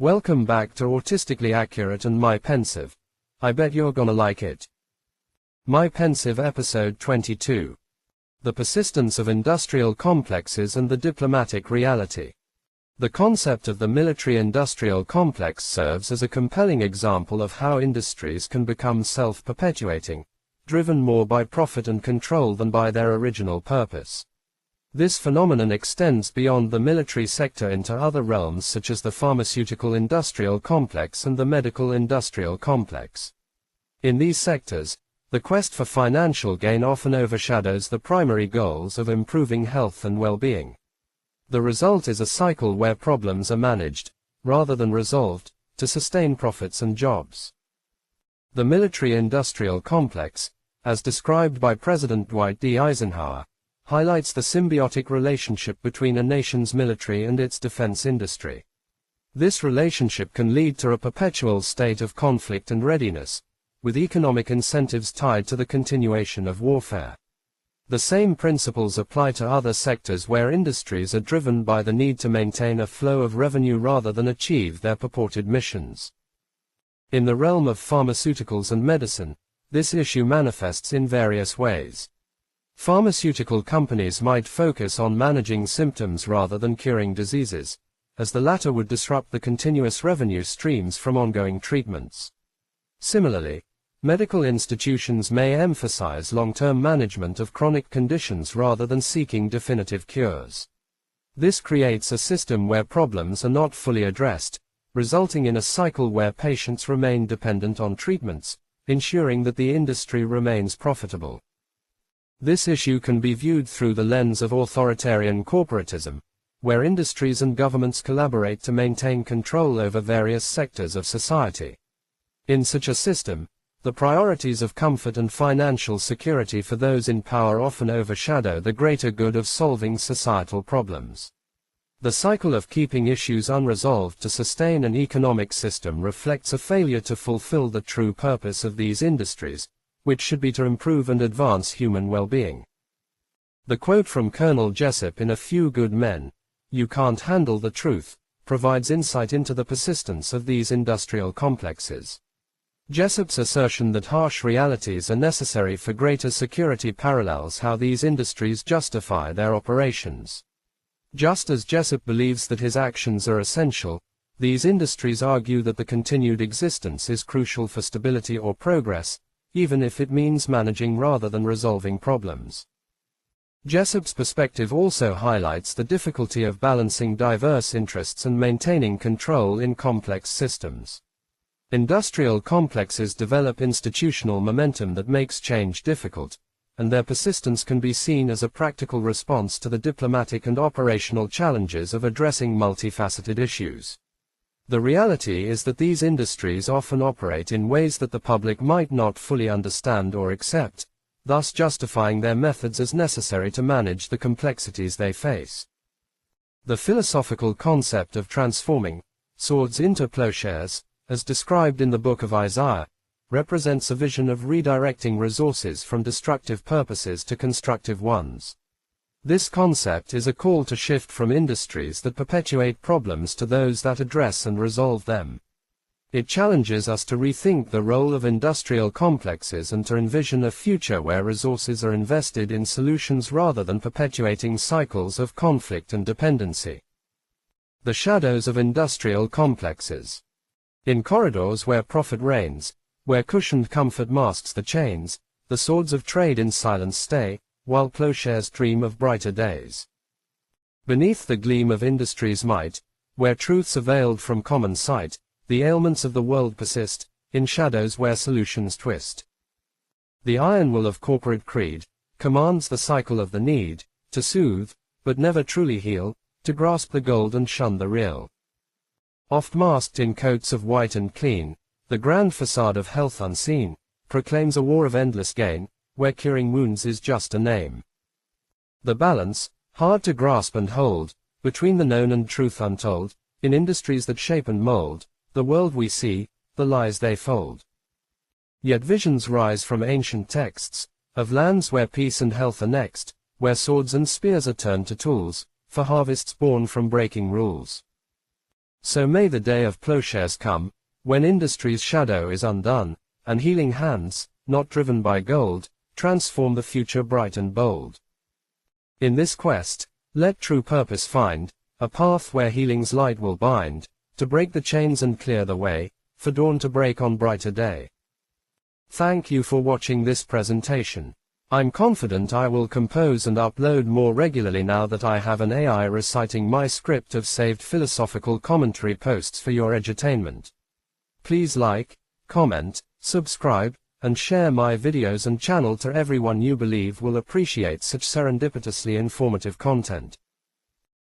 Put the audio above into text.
Welcome back to Autistically Accurate and My Pensieve. I bet you're gonna like it. My Pensieve episode 22. The persistence of industrial complexes and the diplomatic reality. The concept of the military-industrial complex serves as a compelling example of how industries can become self-perpetuating, driven more by profit and control than by their original purpose. This phenomenon extends beyond the military sector into other realms such as the pharmaceutical industrial complex and the medical industrial complex. In these sectors, the quest for financial gain often overshadows the primary goals of improving health and well-being. The result is a cycle where problems are managed, rather than resolved, to sustain profits and jobs. The military-industrial complex, as described by President Dwight D. Eisenhower, highlights the symbiotic relationship between a nation's military and its defense industry. This relationship can lead to a perpetual state of conflict and readiness, with economic incentives tied to the continuation of warfare. The same principles apply to other sectors where industries are driven by the need to maintain a flow of revenue rather than achieve their purported missions. In the realm of pharmaceuticals and medicine, this issue manifests in various ways. Pharmaceutical companies might focus on managing symptoms rather than curing diseases, as the latter would disrupt the continuous revenue streams from ongoing treatments. Similarly, medical institutions may emphasize long-term management of chronic conditions rather than seeking definitive cures. This creates a system where problems are not fully addressed, resulting in a cycle where patients remain dependent on treatments, ensuring that the industry remains profitable. This issue can be viewed through the lens of authoritarian corporatism, where industries and governments collaborate to maintain control over various sectors of society. In such a system, the priorities of comfort and financial security for those in power often overshadow the greater good of solving societal problems. The cycle of keeping issues unresolved to sustain an economic system reflects a failure to fulfill the true purpose of these industries, which should be to improve and advance human well-being. The quote from Colonel Jessup in A Few Good Men, "You can't handle the truth," provides insight into the persistence of these industrial complexes. Jessup's assertion that harsh realities are necessary for greater security parallels how these industries justify their operations. Just as Jessup believes that his actions are essential, these industries argue that the continued existence is crucial for stability or progress, even if it means managing rather than resolving problems. Jessup's perspective also highlights the difficulty of balancing diverse interests and maintaining control in complex systems. Industrial complexes develop institutional momentum that makes change difficult, and their persistence can be seen as a practical response to the diplomatic and operational challenges of addressing multifaceted issues. The reality is that these industries often operate in ways that the public might not fully understand or accept, thus justifying their methods as necessary to manage the complexities they face. The philosophical concept of transforming swords into plowshares, as described in the book of Isaiah, represents a vision of redirecting resources from destructive purposes to constructive ones. This concept is a call to shift from industries that perpetuate problems to those that address and resolve them. It challenges us to rethink the role of industrial complexes and to envision a future where resources are invested in solutions rather than perpetuating cycles of conflict and dependency. The shadows of industrial complexes. In corridors where profit reigns, where cushioned comfort masks the chains, the swords of trade in silence stay, while plowshares dream of brighter days. Beneath the gleam of industry's might, where truths are veiled from common sight, the ailments of the world persist, in shadows where solutions twist. The iron will of corporate creed commands the cycle of the need to soothe, but never truly heal, to grasp the gold and shun the real. Oft masked in coats of white and clean, the grand facade of health unseen proclaims a war of endless gain, where curing wounds is just a name. The balance, hard to grasp and hold, between the known and truth untold, in industries that shape and mold the world we see, the lies they fold. Yet visions rise from ancient texts, of lands where peace and health are next, where swords and spears are turned to tools, for harvests born from breaking rules. So may the day of plowshares come, when industry's shadow is undone, and healing hands, not driven by gold, transform the future bright and bold. In this quest, let true purpose find, a path where healing's light will bind, to break the chains and clear the way, for dawn to break on brighter day. Thank you for watching this presentation. I'm confident I will compose and upload more regularly now that I have an AI reciting my script of saved philosophical commentary posts for your edutainment. Please like, comment, subscribe, and share my videos and channel to everyone you believe will appreciate such serendipitously informative content.